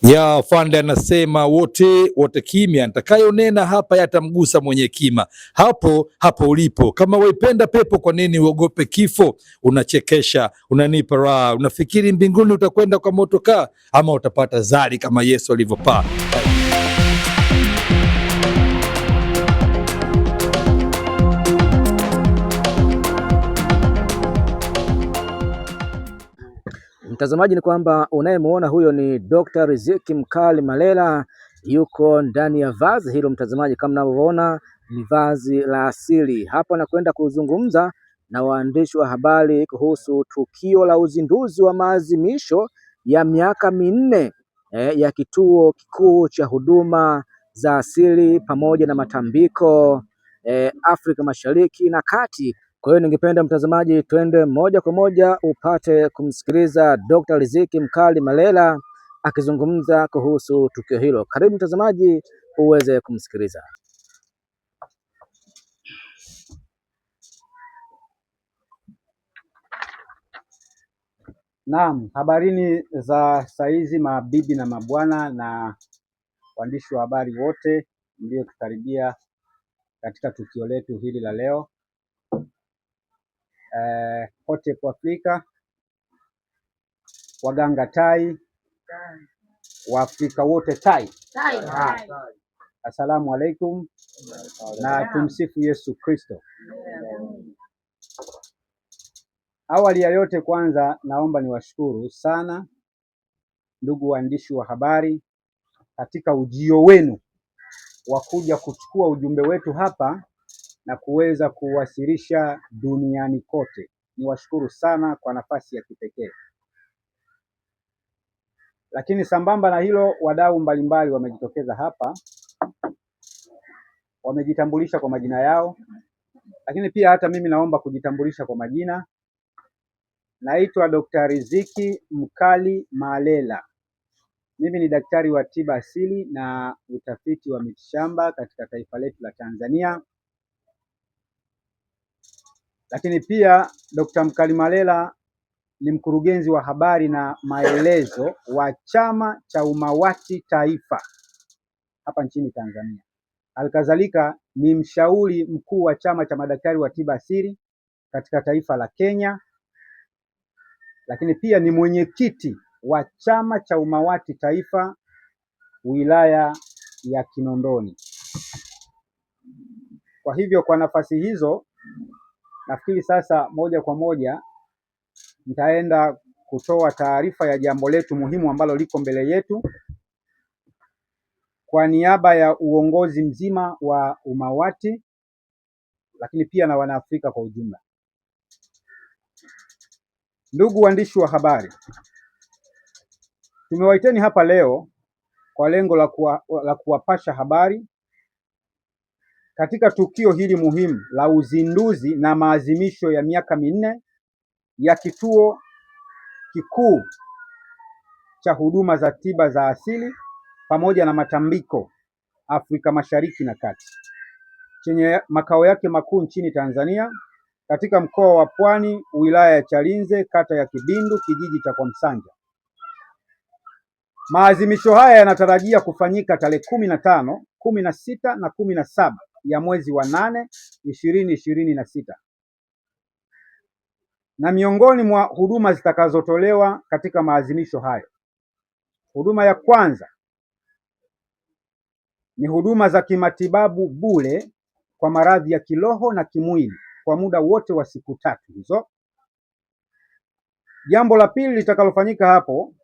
ya Fande anasema wote kimya, nitakayonena hapa yatamgusa mwenye kima. Hapo ulipo, kama waipenda pepo, kwa nini uogope kifo? Unachekesha, unanipa raha, unafikiri mbinguni utakwenda kwa motokaa ama utapata zari kama Yesu alivyopaa? Mtazamaji, ni kwamba unayemuona huyo ni Dr. Riziki Mkali Malela, yuko ndani ya vazi hilo. Mtazamaji, kama unavyoona ni vazi la asili. Hapa anakwenda kuzungumza na waandishi wa habari kuhusu tukio la uzinduzi wa maadhimisho ya miaka minne ya kituo kikuu cha huduma za asili pamoja na matambiko Afrika Mashariki na Kati. Kwa hiyo ningependa mtazamaji, twende moja kwa moja upate kumsikiliza Dr. Riziki Mkali Malela akizungumza kuhusu tukio hilo. Karibu mtazamaji uweze kumsikiliza. Naam, habarini za saizi mabibi na mabwana na waandishi wa habari wote mliotukaribia katika tukio letu hili la leo. Kote kwa Afrika, waganga tai, Waafrika wote tai. Asalamu alaikum na tumsifu Yesu Kristo. Awali ya yote, kwanza naomba niwashukuru sana ndugu waandishi wa habari katika ujio wenu wa kuja kuchukua ujumbe wetu hapa na kuweza kuwasilisha duniani kote. Niwashukuru sana kwa nafasi ya kipekee. Lakini sambamba na hilo, wadau mbalimbali wamejitokeza hapa, wamejitambulisha kwa majina yao, lakini pia hata mimi naomba kujitambulisha kwa majina. Naitwa Dr. Riziki Mkali Malela. Mimi ni daktari wa tiba asili na utafiti wa mitishamba katika taifa letu la Tanzania. Lakini pia Dr. Mkali Malela ni mkurugenzi wa habari na maelezo wa Chama cha Umawati Taifa hapa nchini Tanzania. Halikadhalika ni mshauri mkuu wa chama cha madaktari wa tiba asili katika taifa la Kenya. Lakini pia ni mwenyekiti wa Chama cha Umawati Taifa wilaya ya Kinondoni. Kwa hivyo kwa nafasi hizo, nafikiri sasa moja kwa moja nitaenda kutoa taarifa ya jambo letu muhimu ambalo liko mbele yetu kwa niaba ya uongozi mzima wa Umawati, lakini pia na Wanaafrika kwa ujumla. Ndugu waandishi wa habari, tumewaiteni hapa leo kwa lengo la kuwapasha habari katika tukio hili muhimu la uzinduzi na maadhimisho ya miaka minne ya kituo kikuu cha huduma za tiba za asili pamoja na matambiko Afrika Mashariki na Kati, chenye makao yake makuu nchini Tanzania katika mkoa wa Pwani, wilaya ya Chalinze, kata ya Kibindu, kijiji cha Kwamsanja. Maadhimisho haya yanatarajia kufanyika tarehe 15, 16 na 17 ya mwezi wa 8, 2026. Na miongoni mwa huduma zitakazotolewa katika maadhimisho hayo, huduma ya kwanza ni huduma za kimatibabu bure kwa maradhi ya kiroho na kimwili kwa muda wote wa siku 3 hizo. Jambo la pili litakalofanyika hapo,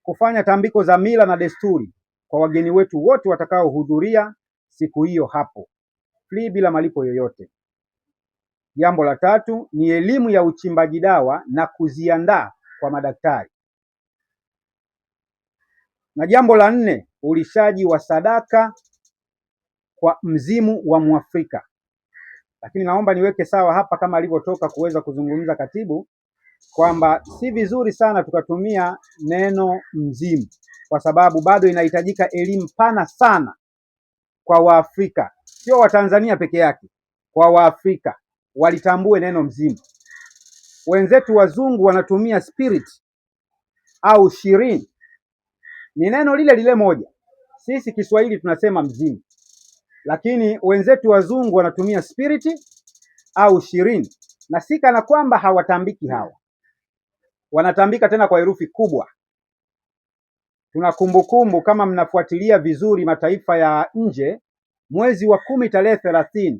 kufanya tambiko za mila na desturi kwa wageni wetu wote watakaohudhuria siku hiyo hapo, free, bila malipo yoyote. Jambo la tatu ni elimu ya uchimbaji dawa na kuziandaa kwa madaktari. Na jambo la 4, ulishaji wa sadaka kwa mzimu wa Mwafrika. Lakini naomba niweke sawa hapa kama alivyotoka kuweza kuzungumza katibu kwamba si vizuri sana tukatumia neno mzimu, kwa sababu bado inahitajika elimu pana sana kwa Waafrika, sio Watanzania peke yake, kwa Waafrika walitambue neno mzimu. Wenzetu wazungu wanatumia spirit au shirini, ni neno lile lile moja. Sisi Kiswahili tunasema mzimu, lakini wenzetu wazungu wanatumia spiriti au shirini, na si kana kwamba hawatambiki hawa, wanatambika tena kwa herufi kubwa. Tuna kumbukumbu, kama mnafuatilia vizuri mataifa ya nje, mwezi wa 10 tarehe 30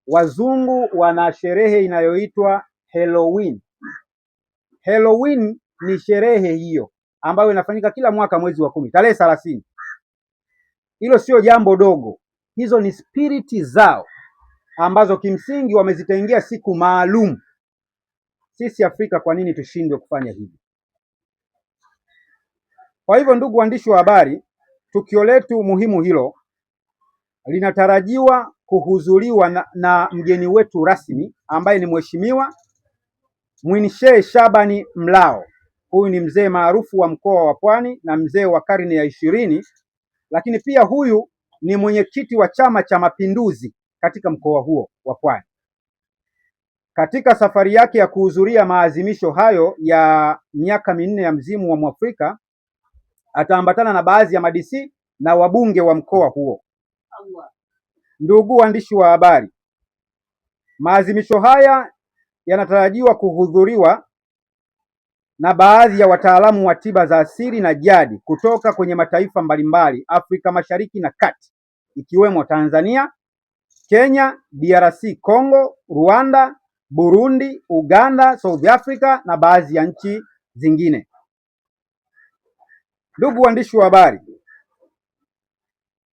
wazungu wana sherehe inayoitwa Halloween. Halloween ni sherehe hiyo ambayo inafanyika kila mwaka mwezi wa 10 tarehe 30. Hilo sio jambo dogo, hizo ni spiriti zao ambazo kimsingi wamezitengea siku maalum. Sisi Afrika kwa nini tushindwe kufanya hivi? Kwa hivyo, ndugu waandishi wa habari, tukio letu muhimu hilo linatarajiwa kuhudhuriwa na mgeni wetu rasmi ambaye ni Mheshimiwa Mwinshehe Shabani Mlao. Huyu ni mzee maarufu wa mkoa wa Pwani na mzee wa karne ya 20, lakini pia huyu ni mwenyekiti wa Chama cha Mapinduzi katika mkoa huo wa Pwani. Katika safari yake ya kuhudhuria maadhimisho hayo ya miaka minne ya mzimu wa Mwafrika, ataambatana na baadhi ya madisi na wabunge wa mkoa huo. Ndugu waandishi wa habari, maadhimisho haya yanatarajiwa kuhudhuriwa na baadhi ya wataalamu wa tiba za asili na jadi kutoka kwenye mataifa mbalimbali Afrika Mashariki na Kati, ikiwemo Tanzania, Kenya, DRC Congo, Rwanda, Burundi, Uganda, South Africa na baadhi ya nchi zingine. Ndugu waandishi wa habari,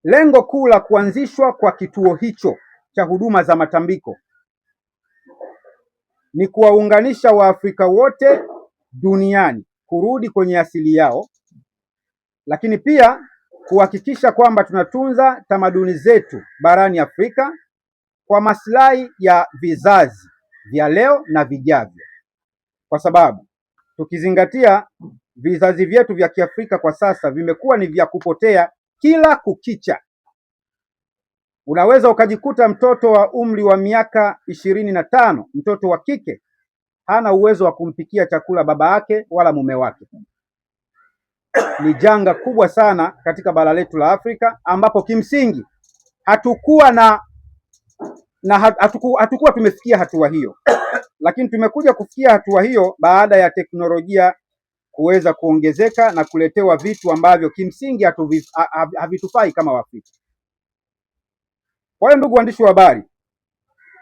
lengo kuu la kuanzishwa kwa kituo hicho cha huduma za matambiko ni kuwaunganisha Waafrika wote duniani kurudi kwenye asili yao, lakini pia kuhakikisha kwamba tunatunza tamaduni zetu barani Afrika kwa maslahi ya vizazi vya leo na vijavyo, kwa sababu tukizingatia vizazi vyetu vya Kiafrika kwa sasa vimekuwa ni vya kupotea kila kukicha. Unaweza ukajikuta mtoto wa umri wa miaka 25, mtoto wa kike, hana uwezo wa kumpikia chakula baba yake wala mume wake. Ni janga kubwa sana katika bara letu la Afrika, ambapo kimsingi hatukuwa tumefikia hatua hiyo, lakini tumekuja kufikia hatua hiyo baada ya teknolojia kuweza kuongezeka na kuletewa vitu ambavyo kimsingi havitufai kama Waafrika. Kwa hiyo, ndugu waandishi wa habari,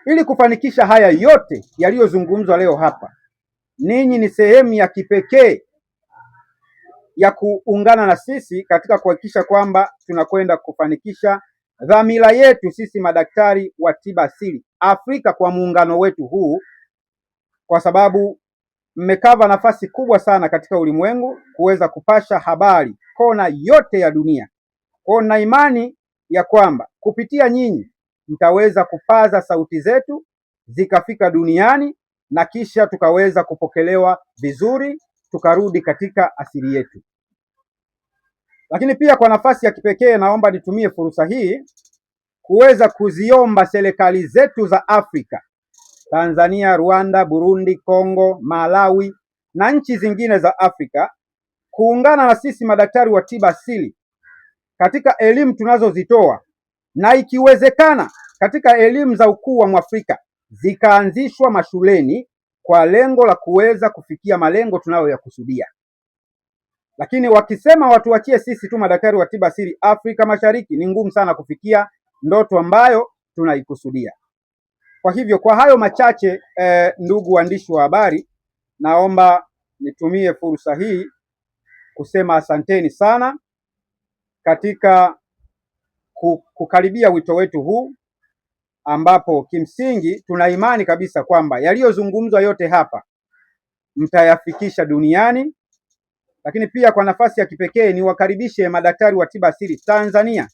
ili kufanikisha haya yote yaliyozungumzwa leo hapa, ninyi ni sehemu ya kipekee ya kuungana na sisi katika kuhakikisha kwamba tunakwenda kufanikisha dhamira yetu sisi madaktari wa tiba asili Afrika kwa muungano wetu huu, kwa sababu mmekava nafasi kubwa sana katika ulimwengu kuweza kupasha habari kona yote ya dunia. Kwa na imani ya kwamba kupitia nyinyi mtaweza kupaza sauti zetu zikafika duniani na kisha tukaweza kupokelewa vizuri, tukarudi katika asili yetu. Lakini pia kwa nafasi ya kipekee naomba nitumie fursa hii kuweza kuziomba serikali zetu za Afrika, Tanzania, Rwanda, Burundi, Kongo, Malawi na nchi zingine za Afrika kuungana na sisi madaktari wa tiba asili katika elimu tunazozitoa, na ikiwezekana katika elimu za ukuu wa Mwafrika zikaanzishwa mashuleni kwa lengo la kuweza kufikia malengo tunayoyakusudia. Lakini wakisema watuachie sisi tu madaktari wa tiba asili Afrika Mashariki, ni ngumu sana kufikia ndoto ambayo tunaikusudia. Kwa hivyo, kwa hayo machache ndugu waandishi wa habari, naomba nitumie fursa hii kusema asanteni sana katika kukaribia wito wetu huu, ambapo kimsingi tuna imani kabisa kwamba yaliyozungumzwa yote hapa mtayafikisha duniani. Lakini pia kwa nafasi ya kipekee niwakaribishe madaktari wa tiba asili Tanzania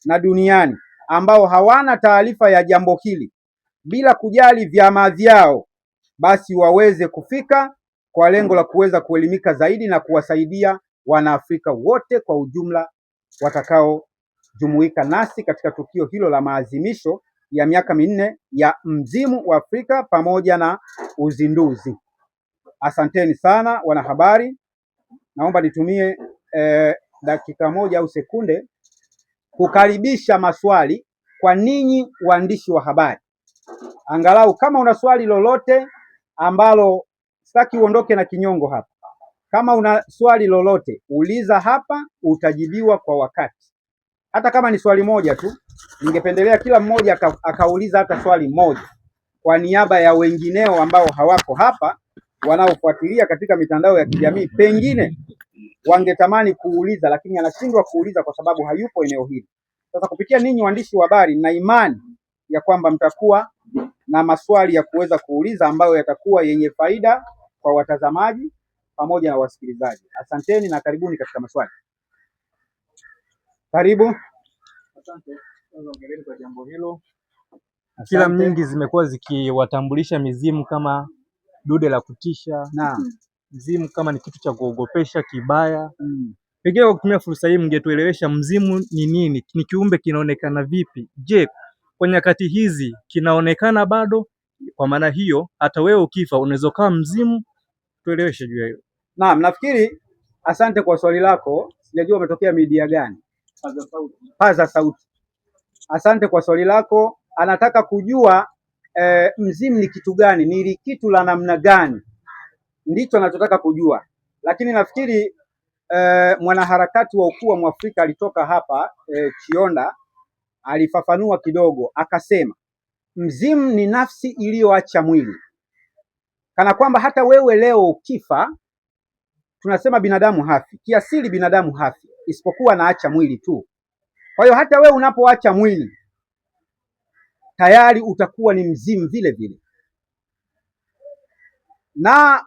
na duniani ambao hawana taarifa ya jambo hili, bila kujali vyama vyao, basi waweze kufika kwa lengo la kuweza kuelimika zaidi na kuwasaidia Wanaafrika wote kwa ujumla watakaojumuika nasi katika tukio hilo la maadhimisho ya miaka minne ya mzimu wa Afrika pamoja na uzinduzi. Asanteni sana wanahabari. Naomba nitumie dakika moja au sekunde kukaribisha maswali kwa ninyi waandishi wa habari. Angalau kama una swali lolote ambalo, sitaki uondoke na kinyongo hapa. Kama una swali lolote uliza hapa, utajibiwa kwa wakati. Hata kama ni swali moja tu, ningependelea kila mmoja akauliza hata swali moja kwa niaba ya wengineo ambao hawako hapa, wanaofuatilia katika mitandao ya kijamii, pengine wangetamani kuuliza lakini anashindwa kuuliza kwa sababu hayupo eneo hili. Sasa kupitia ninyi waandishi wa habari, na imani ya kwamba mtakuwa na maswali ya kuweza kuuliza ambayo yatakuwa yenye faida kwa watazamaji pamoja na wasikilizaji. Asanteni na karibuni katika maswali. Karibu. Asante. Hongereni kwa jambo hilo. Filamu nyingi zimekuwa zikiwatambulisha mizimu kama dude la kutisha. Naam. Mzimu kama ni kitu cha kuogopesha kibaya. Pengine kwa kutumia fursa hii mngetuelewesha mzimu ni nini? Ni kiumbe kinaonekana vipi? Je, kwa nyakati hizi kinaonekana bado? Kwa maana hiyo hata wewe ukifa unaweza kuwa mzimu? Tueleweshe juu ya hiyo. Naam, nafikiri asante kwa swali lako. Sijajua umetokea media gani? Paza Sauti. Asante kwa swali lako. Anataka kujua mzimu ni kitu gani, ni kitu la namna gani, ndicho anachotaka kujua. Lakini nafikiri mwanaharakati wa Ukuu wa Mwafrika alitoka hapa Chionda, alifafanua kidogo, akasema mzimu ni nafsi iliyoacha mwili. Kana kwamba hata wewe leo ukifa, tunasema binadamu hafi. Kiasili binadamu hafi, isipokuwa naacha mwili tu. Kwa hiyo hata wewe unapoacha mwili tayari utakuwa ni mzimu vile vile. Na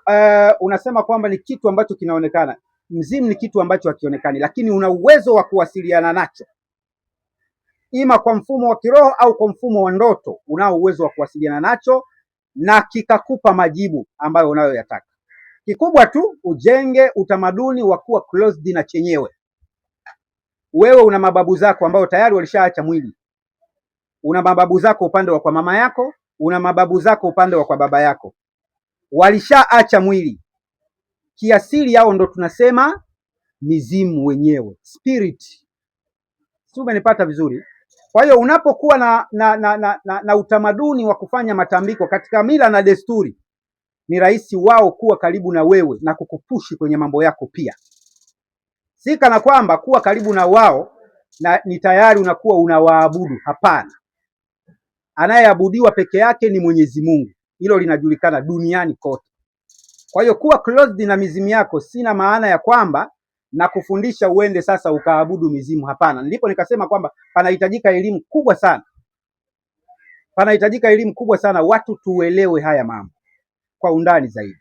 unasema kwamba ni kitu ambacho kinaonekana. Mzimu ni kitu ambacho hakionekani, lakini una uwezo wa kuwasiliana nacho, ima kwa mfumo wa kiroho au kwa mfumo wa ndoto. Unao uwezo wa kuwasiliana nacho na kikakupa majibu ambayo unayoyataka. Kikubwa tu ujenge utamaduni wa kuwa closed na chenyewe. Wewe una mababu zako ambao tayari walishaacha mwili. Una mababu zako upande wa kwa mama yako, una mababu zako upande wa kwa baba yako, walishaacha mwili. Kiasili yao ndo tunasema mizimu wenyewe, spirit. Sio, umenipata vizuri? Kwa hiyo unapokuwa na utamaduni wa kufanya matambiko katika mila na desturi, ni rahisi wao kuwa karibu na wewe na kukupushi kwenye mambo yako pia. Si kana kwamba kuwa karibu na wao na ni tayari unakuwa unawaabudu. Hapana. Anayeabudiwa peke yake ni Mwenyezi Mungu. Hilo linajulikana duniani kote. Kwa hiyo kuwa closed na mizimu yako sina maana ya kwamba na kufundisha uende sasa ukaabudu mizimu. Hapana. Ndipo nikasema kwamba panahitajika elimu kubwa sana. Panahitajika elimu kubwa sana, watu tuelewe haya mambo kwa undani zaidi.